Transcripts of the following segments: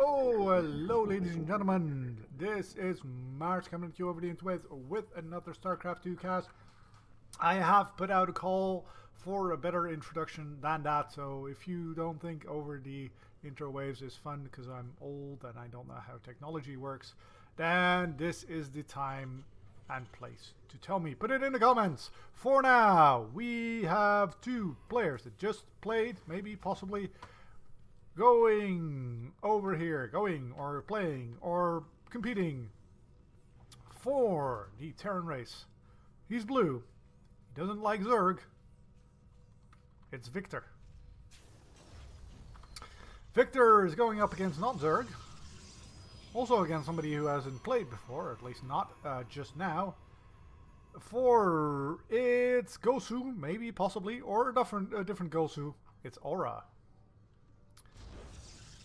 Oh, hello ladies and gentlemen. This is March coming to you over the interwebs with another StarCraft 2 cast. I have put out a call for a better introduction than that, so if you don't think over the interwaves is fun because I'm old and I don't know how technology works, then this is the time and place to tell me. Put it in the comments. For now, we have two players that just played, maybe possibly going over here, going or playing or competing for the Terran race. He's blue. He doesn't like Zerg. It's Victor. Victor is going up against not Zerg. Also against somebody who hasn't played before, at least not just now. For it's Gosu, maybe, possibly, or a different Gosu. It's Aura.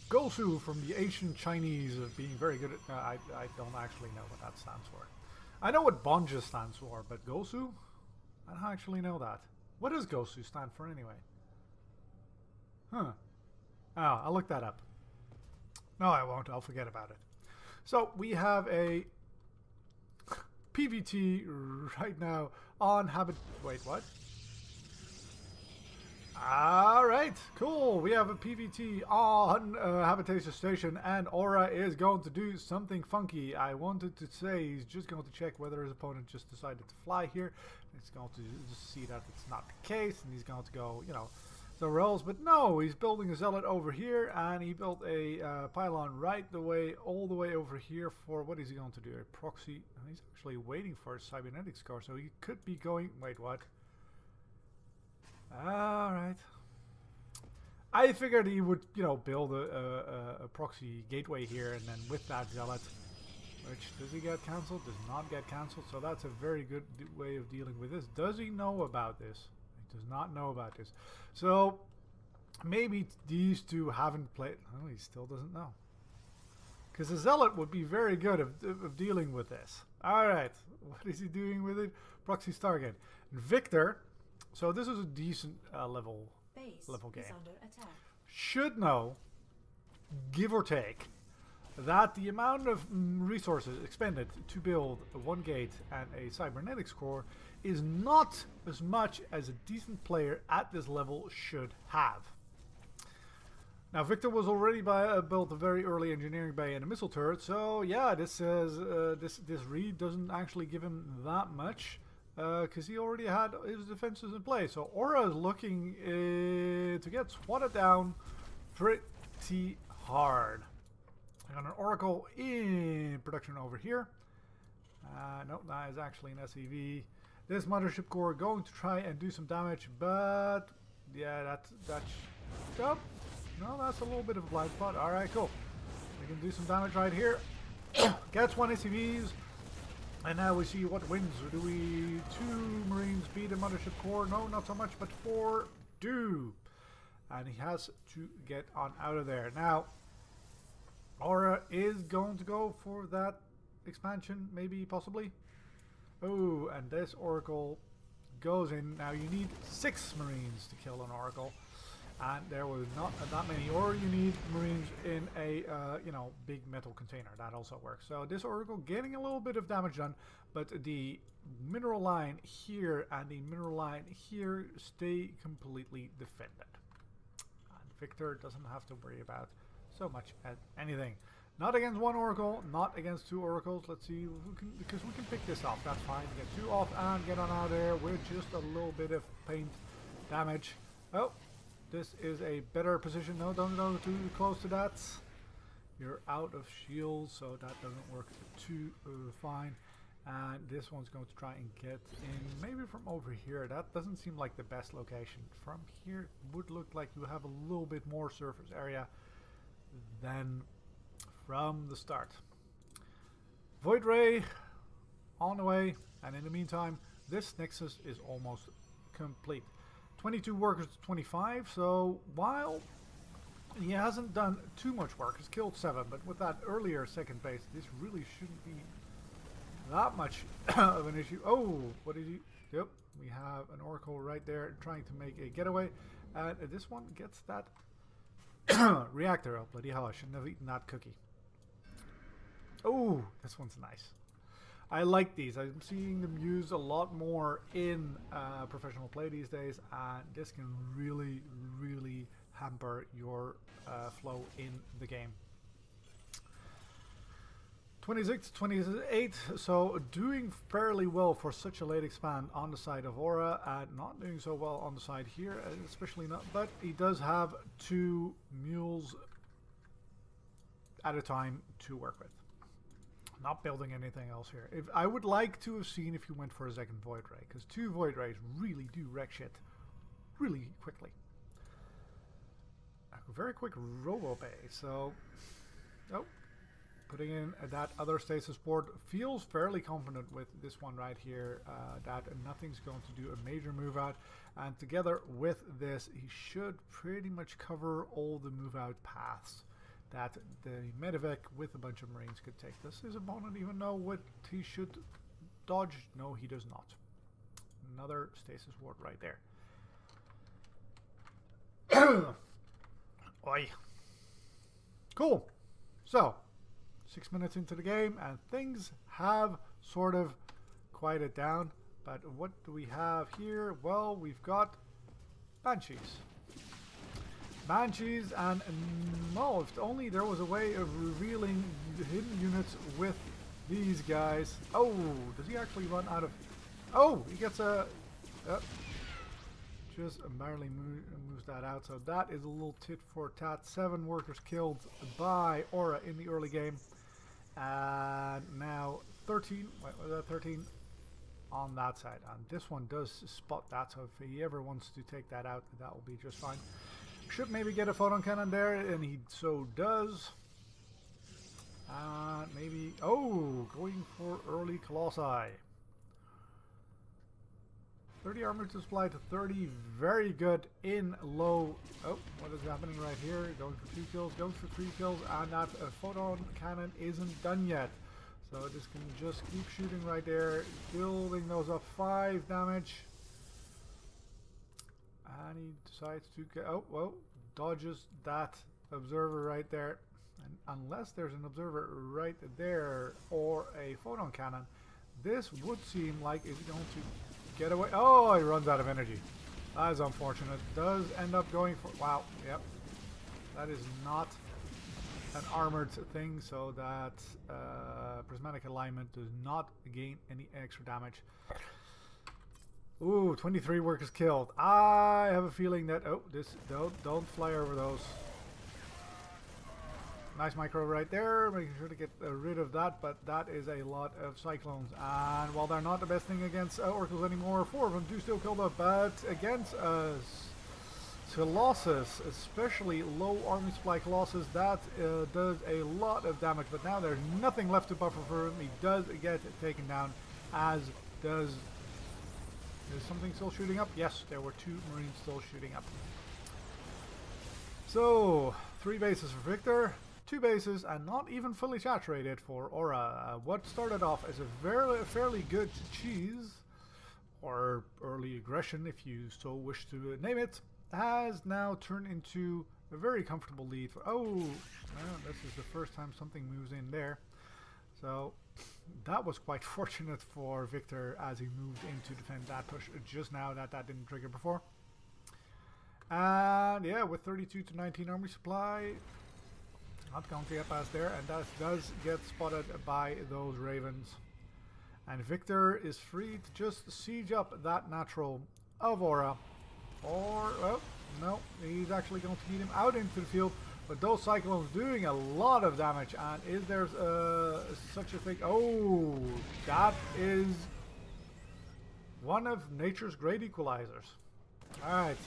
Gosu from the ancient Chinese of being very good at... I don't actually know what that stands for. I know what Bonja stands for, but Gosu? I don't actually know that. What does Gosu stand for anyway? Huh. Oh, I'll look that up. No, I won't. I'll forget about it. So, we have a PVT right now on Wait, what? Alright, cool. We have a PVT on Habitation Station, and Aura is going to do something funky. I wanted to say he's just going to check whether his opponent just decided to fly here. He's going to just see that it's not the case, and he's going to go, you know, somewhere else. But no, he's building a zealot over here, and he built a pylon all the way over here for, what is he going to do? A proxy. He's actually waiting for a cybernetics core, so he could be going, wait, what? Alright. I figured he would, you know, build a proxy gateway here, and then with that zealot, which, does he get cancelled? Does not get cancelled, so that's a very good way of dealing with this. Does he know about this? He does not know about this. So, maybe these two haven't played. Oh, he still doesn't know. Because the zealot would be very good of dealing with this. Alright, what is he doing with it? Proxy Stargate. Victor... So this is a decent level game. Should know, give or take, that the amount of resources expended to build one gate and a cybernetics core is not as much as a decent player at this level should have. Now Victor was already built a very early engineering bay and a missile turret, so yeah, this says this read doesn't actually give him that much. Because he already had his defenses in place. So Aura is looking to get swatted down pretty hard. I got an Oracle in production over here. Nope, that is actually an SEV. This mothership core going to try and do some damage, but yeah, that's oh, no, that's a little bit of a blind spot. Alright, cool. We can do some damage right here. Gets one SEVs. And now we see what wins. Do we 2 Marines beat a mothership core? No, not so much, but 4 do. And he has to get on out of there. Now, Aura is going to go for that expansion, maybe, possibly. Oh, and this Oracle goes in. Now you need 6 Marines to kill an Oracle. And there was not that many, or you need Marines in a, you know, big metal container. That also works. So this Oracle getting a little bit of damage done, but the mineral line here and the mineral line here stay completely defended. And Victor doesn't have to worry about so much as anything. Not against one Oracle, not against 2 Oracles. Let's see, because we can pick this off. That's fine. Get 2 off and get on out of there with just a little bit of paint damage. Oh. This is a better position. No, don't go too close to that. You're out of shields, so that doesn't work too fine. And this one's going to try and get in, maybe from over here. That doesn't seem like the best location. From here would look like you have a little bit more surface area than from the start. Void Ray on the way, and in the meantime, this Nexus is almost complete. 22 workers to 25, so while he hasn't done too much work, he's killed 7, but with that earlier second base, this really shouldn't be that much of an issue. Oh, what did he... Yep, we have an Oracle right there trying to make a getaway, and this one gets that Reactor. Oh, bloody hell, I shouldn't have eaten that cookie. Oh, this one's nice. I like these. I'm seeing them used a lot more in professional play these days, and this can really, really hamper your flow in the game. 26, 28, so doing fairly well for such a late expand on the side of Aura, and not doing so well on the side here, especially not, but he does have 2 mules at a time to work with. Not building anything else here. If I would like to have seen if you went for a second Void Ray, because 2 Void Rays really do wreck shit really quickly. A very quick Robo Bay, so... Oh. Putting in that other stasis board, feels fairly confident with this one right here, that nothing's going to do a major move out, and together with this he should pretty much cover all the move out paths that the medevac with a bunch of marines could take. Does his opponent even know what he should dodge? No, he does not. Another stasis ward right there. Oi. Cool. So 6 minutes into the game, and things have sort of quieted down. But what do we have here? Well, we've got Banshees. Banshees, and no, if only there was a way of revealing the hidden units with these guys. Oh, does he actually run out of... Oh, he gets a... just barely moves that out. So that is a little tit for tat. 7 workers killed by Aura in the early game. And now 13, wait, was that 13 on that side? And this one does spot that, so if he ever wants to take that out, that will be just fine. Should maybe get a photon cannon there, and he so does. Maybe, oh, going for early Colossi. 30 armor to supply to 30, very good in low. Oh, what is happening right here? Going for 2 kills, going for 3 kills, and that photon cannon isn't done yet. So this can just keep shooting right there, building those up. 5 damage. And he decides to get, oh, well, dodges that observer right there. And unless there's an observer right there or a photon cannon, this would seem like it's going to get away. Oh, he runs out of energy. That is unfortunate. Does end up going for... Wow, yep. That is not an armored thing, so that prismatic alignment does not gain any extra damage. Ooh, 23 workers killed. I have a feeling that... Oh, this... Don't fly over those. Nice micro right there, making sure to get rid of that, but that is a lot of cyclones. And while they're not the best thing against oracles anymore, 4 of them do still kill them, but against Colossus, especially low army supply Colossus, that does a lot of damage, but now there's nothing left to buffer for him. He does get taken down, as does... Is something still shooting up? Yes, there were 2 Marines still shooting up. So, 3 bases for Victor. 2 bases, and not even fully saturated for Aura. What started off as a fairly good cheese, or early aggression if you so wish to name it, has now turned into a very comfortable lead for... Oh, well, this is the first time something moves in there. So that was quite fortunate for Victor as he moved in to defend that push just now that didn't trigger before. And yeah, with 32 to 19 army supply, not going to get past there, and that does get spotted by those Ravens. And Victor is free to just siege up that natural of Aura. Or, oh, no, he's actually going to need him out into the field. But those Cyclones doing a lot of damage. And is there such a thing? Oh, that is one of nature's great equalizers. Alright.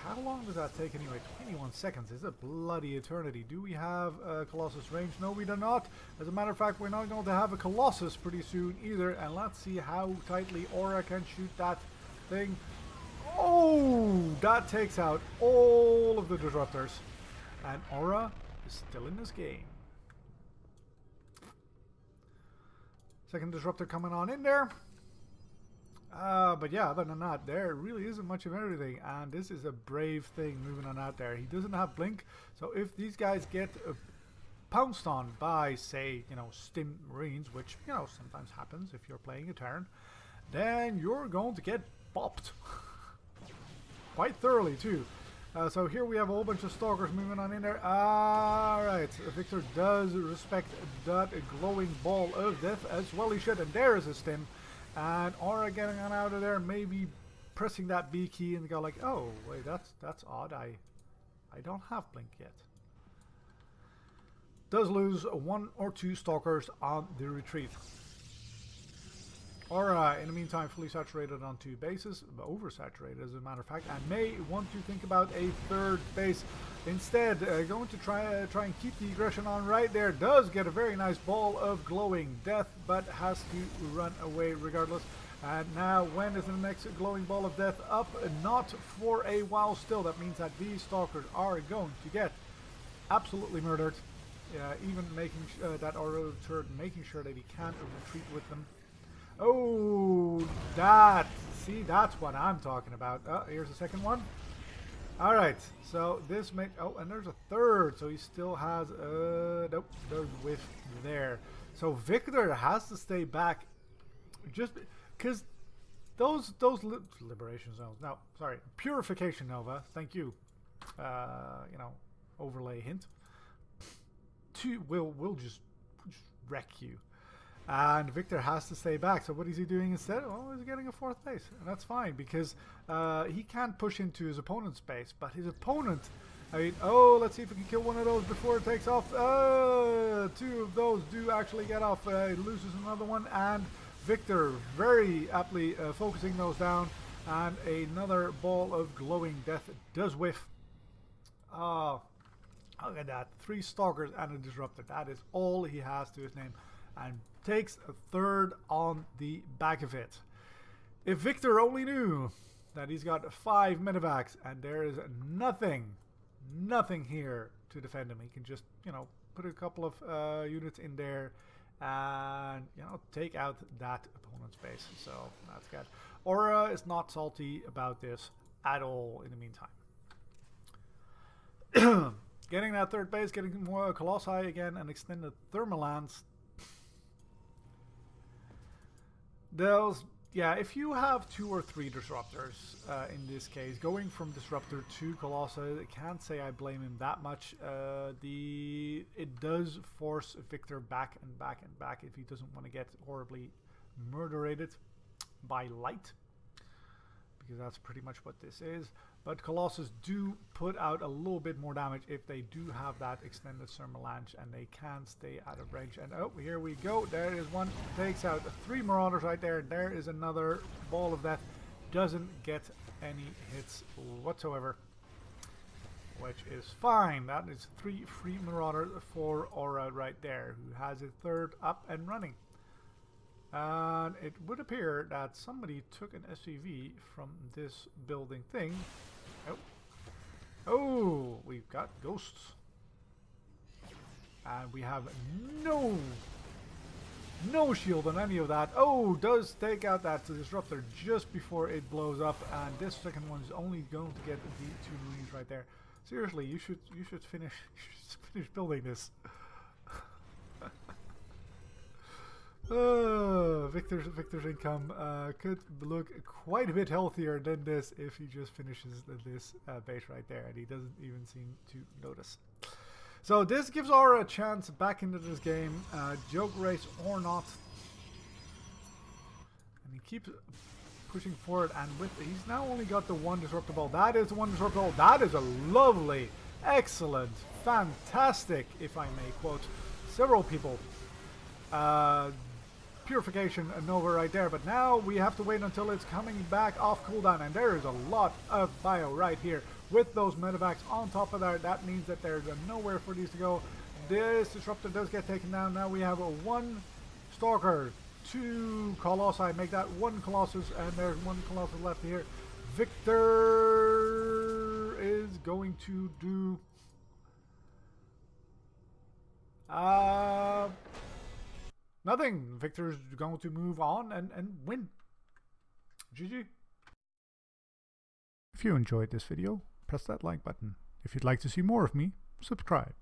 How long does that take anyway? 21 seconds is a bloody eternity. Do we have a Colossus range? No, we do not. As a matter of fact, we're not going to have a Colossus pretty soon either. And let's see how tightly Aura can shoot that thing. Oh, that takes out all of the disruptors. And Aura is still in this game. Second disruptor coming on in there. But yeah, other than that, there really isn't much of anything, and this is a brave thing moving on out there. He doesn't have blink, so if these guys get pounced on by, say, you know, stim marines, which, you know, sometimes happens if you're playing a turn, then you're going to get bopped quite thoroughly too. So here we have a whole bunch of stalkers moving on in there. Alright, Victor does respect that glowing ball of death, as well he should, and there is a stim. And Aura getting on out of there, maybe pressing that B key and go like, oh wait, that's odd. I don't have blink yet. Does lose 1 or 2 stalkers on the retreat. Aura, in the meantime, fully saturated on 2 bases, oversaturated as a matter of fact, and may want to think about a 3rd base instead. Going to try and keep the aggression on right there. Does get a very nice ball of glowing death, but has to run away regardless. And now, when is the next glowing ball of death up? Not for a while still. That means that these stalkers are going to get absolutely murdered. Even making that Aura turret, making sure that he can't retreat with them. Oh, see, that's what I'm talking about. Here's the second one. Alright, so this may, oh, and there's a 3rd, so he still has, nope, there's whiff there. So Victor has to stay back, just because those liberation zones, no, sorry, purification nova, thank you, you know, overlay hint, will just wreck you. And Victor has to stay back. So what is he doing instead? Well, he's getting a 4th base. And that's fine because he can't push into his opponent's base. But his opponent, I mean, oh, let's see if we can kill one of those before it takes off. 2 of those do actually get off. He loses another one. And Victor very aptly focusing those down. And another ball of glowing death does whiff. Oh, look at that. 3 stalkers and a disruptor. That is all he has to his name. And takes a 3rd on the back of it. If Victor only knew that he's got 5 medevacs and there is nothing here to defend him. He can just, you know, put a couple of units in there and, you know, take out that opponent's base. So that's good. Aura is not salty about this at all in the meantime. Getting that 3rd base, getting more Colossi again, and extended Thermalance. Yeah, if you have 2 or 3 disruptors, in this case, going from disruptor to Colossus, I can't say I blame him that much. It does force Victor back and back and back if he doesn't want to get horribly murderated by light, because that's pretty much what this is. But Colossus do put out a little bit more damage if they do have that extended Thermalanche and they can stay out of range. And oh, here we go. There is one. Takes out 3 Marauders right there. There is another ball of death. Doesn't get any hits whatsoever, which is fine. That is 3 free Marauders for Aura right there, who has a 3rd up and running. And it would appear that somebody took an SCV from this building thing. Oh, we've got ghosts. And we have no shield on any of that. Oh, does take out that disruptor just before it blows up. And this second one is only going to get the 2 Marines right there. Seriously, you should finish building this. Victor's income could look quite a bit healthier than this if he just finishes this base right there, and he doesn't even seem to notice. So this gives Aura a chance back into this game, joke race or not, and he keeps pushing forward. And he's now only got the 1 disruptor ball. That is the 1 disruptor ball. That is a lovely, excellent, fantastic, if I may quote several people. Purification Nova right there, but now we have to wait until it's coming back off cooldown, and there is a lot of bio right here with those medevacs on top of that. That means that there's nowhere for these to go. This disruptor does get taken down. Now we have a 1 Stalker, 2 Colossi, make that 1 Colossus, and there's 1 Colossus left here. Victor is going to do nothing. Victor's going to move on and win. GG. If you enjoyed this video, press that like button. If you'd like to see more of me, subscribe.